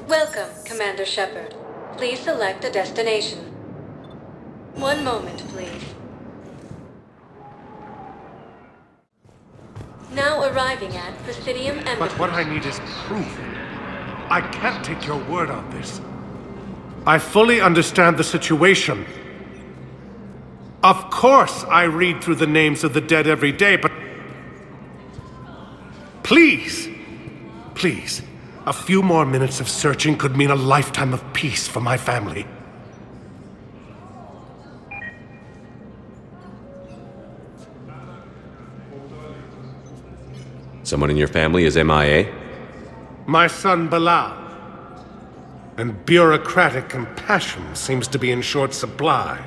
Welcome, Commander Shepard. Please select a destination. One moment, please. Now arriving at Presidium Embassy. But what I need is proof. I can't take your word on this. I fully understand the situation. Of course I read through the names of the dead every day, but... Please! Please. A few more minutes of searching could mean a lifetime of peace for my family. Someone in your family is MIA? My son Bilal. And bureaucratic compassion seems to be in short supply.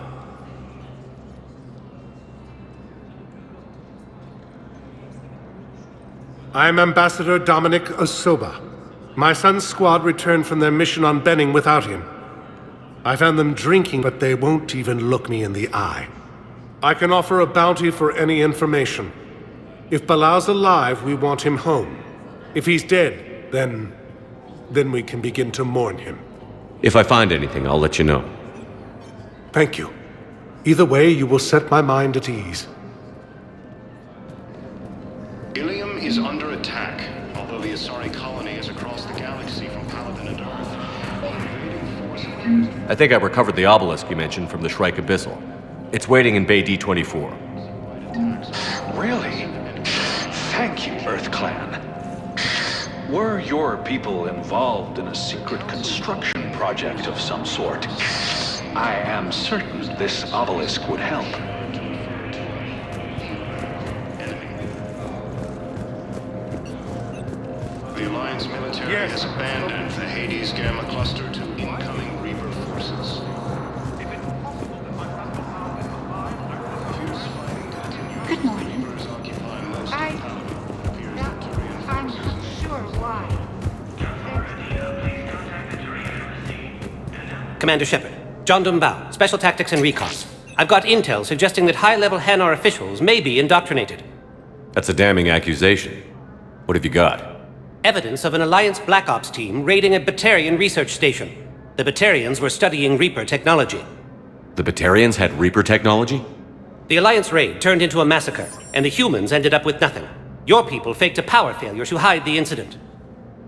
I'm Ambassador Dominic Osoba. My son's squad returned from their mission on Benning without him. I found them drinking, but they won't even look me in the eye. I can offer a bounty for any information. If Balal's alive, we want him home. If he's dead, then we can begin to mourn him. If I find anything, I'll let you know. Thank you. Either way, you will set my mind at ease. Ilium is under attack, although the Asari colony is across the galaxy from Paladin and Earth. I think I recovered the obelisk you mentioned from the Shrike Abyssal. It's waiting in Bay D-24. Really? Thank you, Earth Clan. Were your people involved in a secret construction project of some sort, I am certain this obelisk would help. The Alliance military has abandoned the Hades Gamma cluster to incoming Reaper forces. Good morning. I'm not sure why. Commander Shepard, John Dumbao, Special Tactics and Recon. I've got intel suggesting that high-level Hanar officials may be indoctrinated. That's a damning accusation. What have you got? Evidence of an Alliance Black Ops team raiding a Batarian research station. The Batarians were studying Reaper technology. The Batarians had Reaper technology? The Alliance raid turned into a massacre, and the humans ended up with nothing. Your people faked a power failure to hide the incident.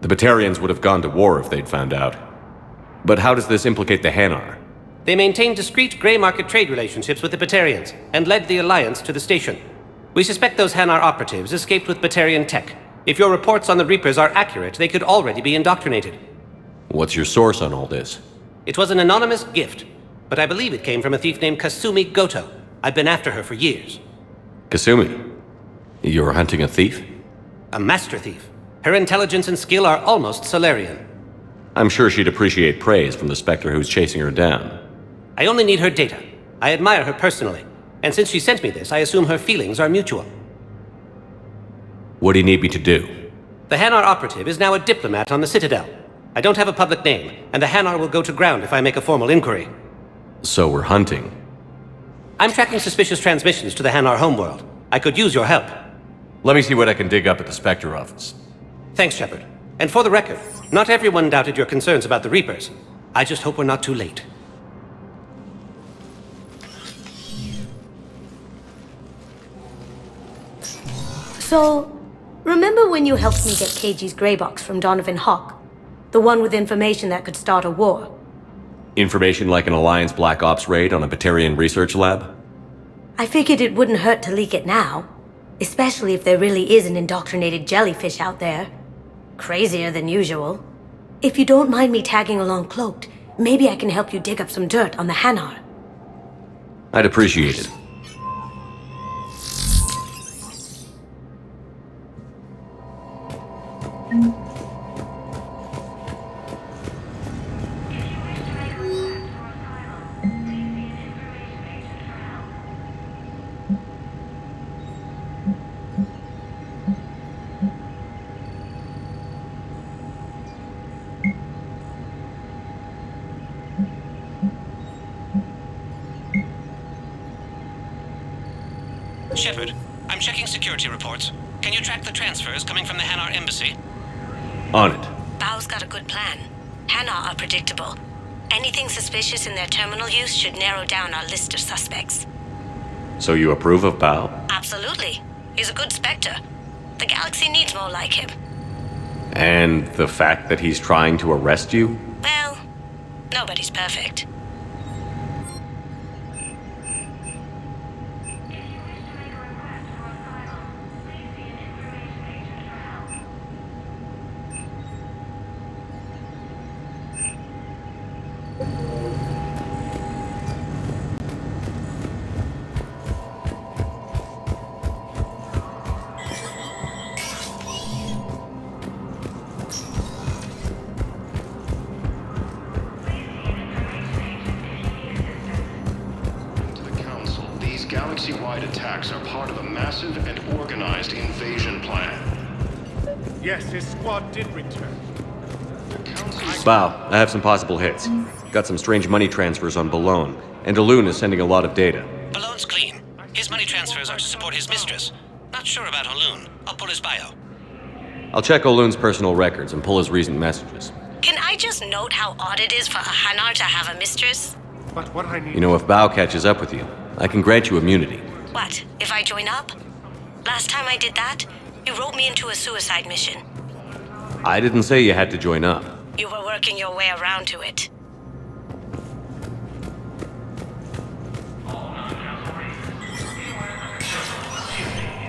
The Batarians would have gone to war if they'd found out. But how does this implicate the Hanar? They maintained discreet gray market trade relationships with the Batarians, and led the Alliance to the station. We suspect those Hanar operatives escaped with Batarian tech. If your reports on the Reapers are accurate, they could already be indoctrinated. What's your source on all this? It was an anonymous gift, but I believe it came from a thief named Kasumi Goto. I've been after her for years. Kasumi? You're hunting a thief? A master thief. Her intelligence and skill are almost Solarian. I'm sure she'd appreciate praise from the Spectre who's chasing her down. I only need her data. I admire her personally, and since she sent me this, I assume her feelings are mutual. What do you need me to do? The Hanar operative is now a diplomat on the Citadel. I don't have a public name, and the Hanar will go to ground if I make a formal inquiry. So we're hunting. I'm tracking suspicious transmissions to the Hanar homeworld. I could use your help. Let me see what I can dig up at the Spectre office. Thanks, Shepard. And for the record, not everyone doubted your concerns about the Reapers. I just hope we're not too late. So, remember when you helped me get KG's grey box from Donovan Hawk? The one with information that could start a war? Information like an Alliance Black Ops raid on a Batarian research lab? I figured it wouldn't hurt to leak it now. Especially if there really is an indoctrinated jellyfish out there. Crazier than usual. If you don't mind me tagging along cloaked, maybe I can help you dig up some dirt on the Hanar. I'd appreciate it. Shepard, I'm checking security reports. Can you track the transfers coming from the Hanar embassy? On it. Bao's got a good plan. Hanar are predictable. Anything suspicious in their terminal use should narrow down our list of suspects. So you approve of Bao? Absolutely. He's a good Spectre. The galaxy needs more like him. And the fact that he's trying to arrest you? Well, nobody's perfect. Galaxy-wide attacks are part of a massive and organized invasion plan. Yes, his squad did return. Bow, I have some possible hits. Got some strange money transfers on Boulogne, and Alun is sending a lot of data. Balloon's clean. His money transfers are to support his mistress. Not sure about Alun. I'll pull his bio. I'll check Olun's personal records and pull his recent messages. Can I just note how odd it is for a Hanar to have a mistress? But what I need... You know, if Bow catches up with you, I can grant you immunity. What, if I join up? Last time I did that, you wrote me into a suicide mission. I didn't say you had to join up. You were working your way around to it.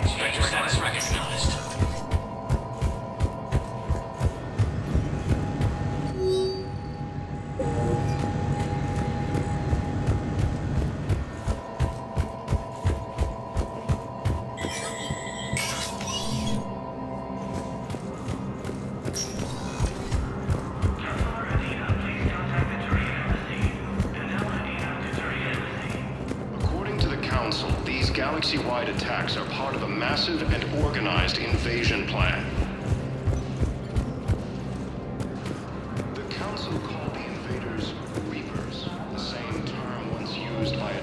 Stranger status recognized. These galaxy-wide attacks are part of a massive and organized invasion plan. The Council called the invaders Reapers, the same term once used by a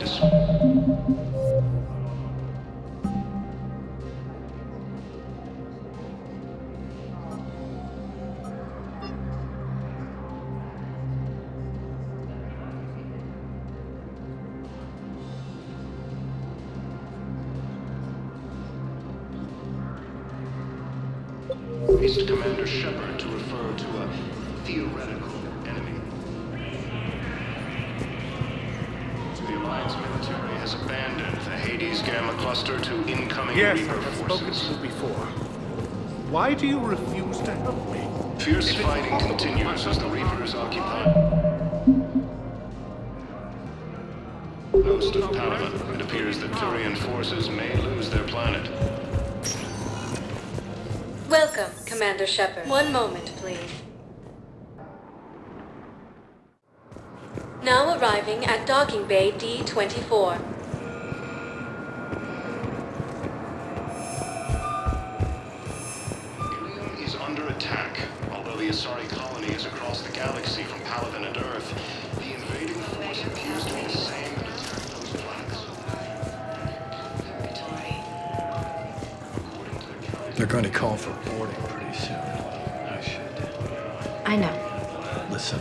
Commander Shepard to refer to a theoretical enemy. The Alliance military has abandoned the Hades Gamma cluster to incoming Yes, Reaper I have spoken forces. to you before. Why do you refuse to help me? Fierce fighting continues as the Reapers occupy most of Palaven. It appears that Turian forces may lose their planet. Welcome, Commander Shepard. One moment, please. Now arriving at Docking Bay D-24. Ilium is under attack. Although the Asari colony is across the galaxy from Palaven and Earth, the invading force appears to be the same that attacked those planets. They're going to call for boarding pretty soon. I should. I know. Listen,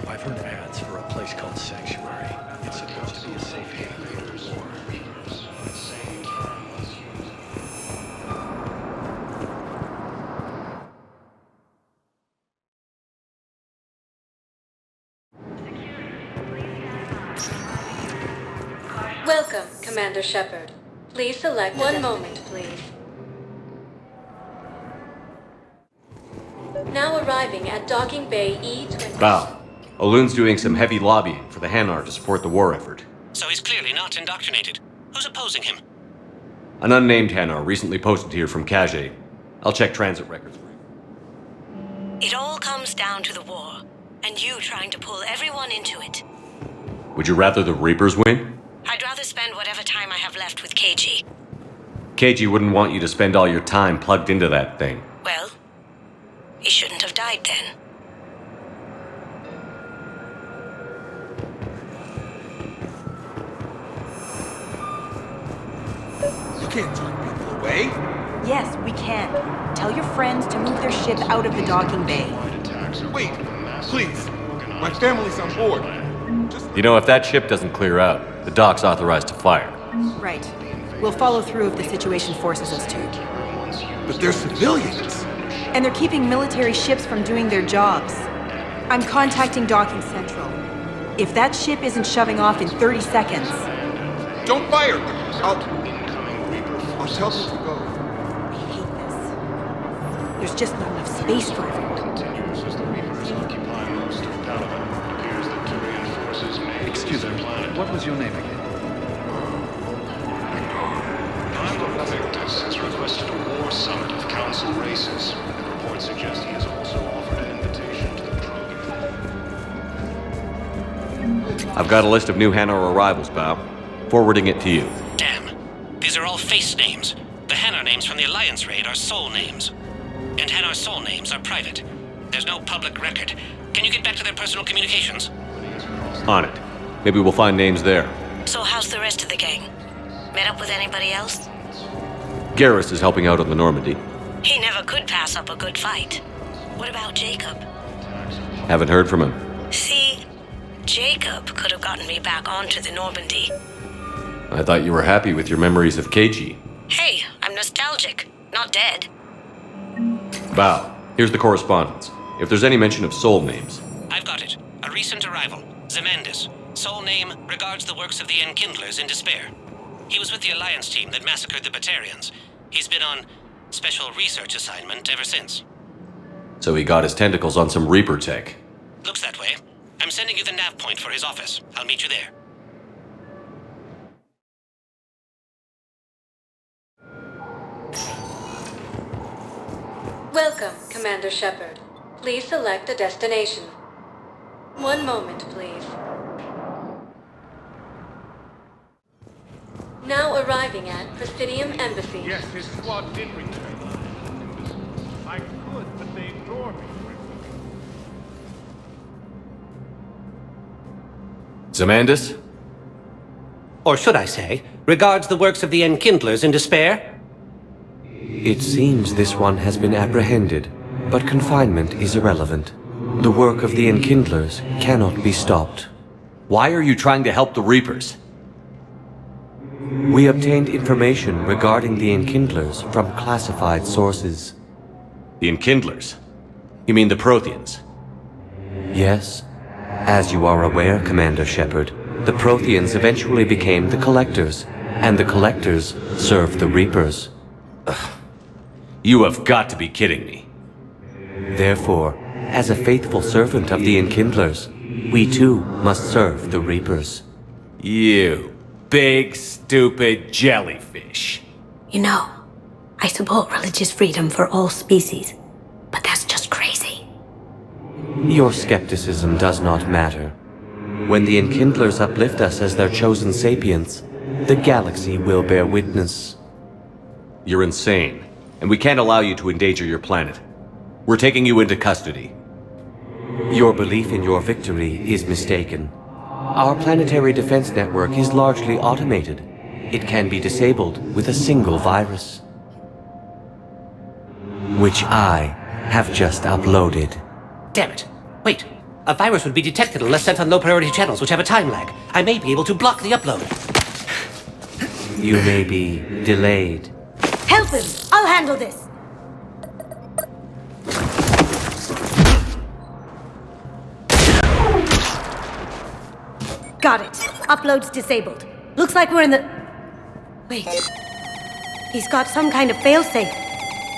I've heard ads for a place called Sanctuary. It's supposed to be a safe haven for the war. Welcome, Commander Shepard. Please select one moment, please. Now arriving at Docking Bay E-20. Bow, Olun's doing some heavy lobbying for the Hanar to support the war effort. So he's clearly not indoctrinated. Who's opposing him? An unnamed Hanar recently posted here from Kage. I'll check transit records for you. It all comes down to the war, and you trying to pull everyone into it. Would you rather the Reapers win? I'd rather spend whatever time I have left with KG. KG wouldn't want you to spend all your time plugged into that thing. Well, he shouldn't have died then. You can't turn people away. Yes, we can. Tell your friends to move their ship out of the docking bay. Wait, please. My family's on board. You know, if that ship doesn't clear out, the dock's authorized to fire. Right. We'll follow through if the situation forces us to. But they're civilians. And they're keeping military ships from doing their jobs. I'm contacting Docking Central. If that ship isn't shoving off in 30 seconds... Don't fire! I'll tell them to go. I hate this. There's just not enough space for everyone. Excuse me, what was your name again? Commander Victus has requested a war summit of Council races. Reports suggest he has also offered an invitation to the Krogan. I've got a list of new Hanar arrivals, Bob. Forwarding it to you. Damn. These are all face names. The Hanar names from the Alliance raid are soul names. And Hanar Hanar soul names are private. There's no public record. Can you get back to their personal communications? On it. Maybe we'll find names there. So how's the rest of the gang? Met up with anybody else? Garrus is helping out on the Normandy. He never could pass up a good fight. What about Jacob? Haven't heard from him. See, Jacob could have gotten me back onto the Normandy. I thought you were happy with your memories of KG. Hey, I'm nostalgic, not dead. Val, here's the correspondence. If there's any mention of soul names. I've got it. A recent arrival. Zemandis. Soul name regards the works of the Enkindlers in despair. He was with the Alliance team that massacred the Batarians. He's been on special research assignment ever since. So he got his tentacles on some Reaper tech. Looks that way. I'm sending you the nav point for his office. I'll meet you there. Welcome, Commander Shepard. Please select a destination. One moment, please. Now arriving at Presidium Embassy. Yes, his squad did return. I could, but they ignore me. Zemandis? Or should I say, regards the works of the Enkindlers in despair? It seems this one has been apprehended, but confinement is irrelevant. The work of the Enkindlers cannot be stopped. Why are you trying to help the Reapers? We obtained information regarding the Enkindlers from classified sources. The Enkindlers? You mean the Protheans? Yes. As you are aware, Commander Shepard, the Protheans eventually became the Collectors, and the Collectors served the Reapers. Ugh. You have got to be kidding me. Therefore, as a faithful servant of the Enkindlers, we too must serve the Reapers. You big, stupid jellyfish. You know, I support religious freedom for all species, but that's just crazy. Your skepticism does not matter. When the Enkindlers uplift us as their chosen sapients, the galaxy will bear witness. You're insane, and we can't allow you to endanger your planet. We're taking you into custody. Your belief in your victory is mistaken. Our planetary defense network is largely automated. It can be disabled with a single virus, which I have just uploaded. Damn it. Wait. A virus would be detected unless sent on low-priority channels, which have a time lag. I may be able to block the upload. You may be delayed. Help him! I'll handle this! Got it. Upload's disabled. Looks like we're in the... Wait. He's got some kind of failsafe.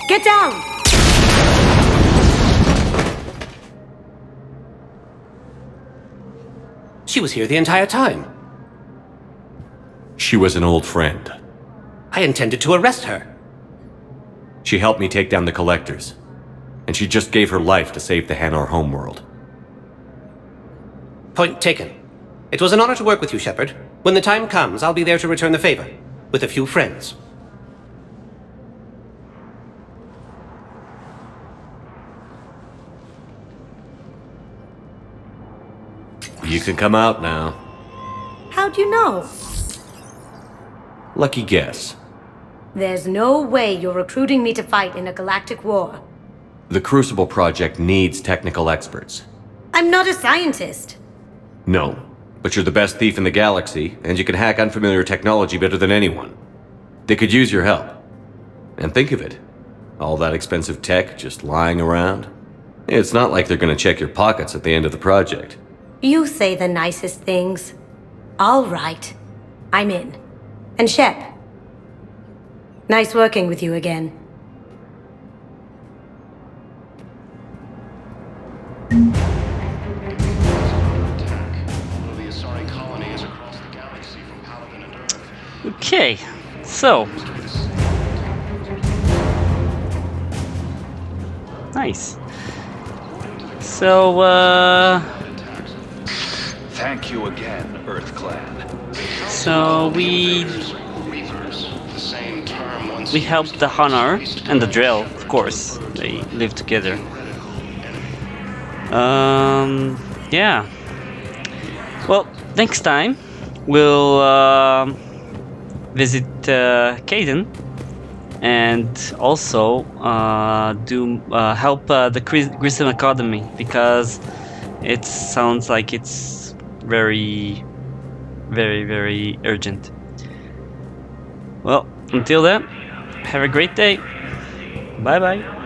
Get down! She was here the entire time. She was an old friend. I intended to arrest her. She helped me take down the Collectors, and she just gave her life to save the Hanar homeworld. Point taken. It was an honor to work with you, Shepard. When the time comes, I'll be there to return the favor, with a few friends. You can come out now. How'd you know? Lucky guess. There's no way you're recruiting me to fight in a galactic war. The Crucible Project needs technical experts. I'm not a scientist. No, but you're the best thief in the galaxy, and you can hack unfamiliar technology better than anyone. They could use your help. And think of it. All that expensive tech just lying around. It's not like they're gonna check your pockets at the end of the project. You say the nicest things. All right. I'm in. And Shep. Nice working with you again. Okay, so. Nice. So, Thank you again, Earth Clan. So we... Reapers, the same term once we helped the Hanar and the Drell, of course. They live together. Yeah. Well, next time we'll visit Caden and also help the Grissom Academy, because it sounds like it's very, very, very urgent. Well, until then, have a great day. Bye bye.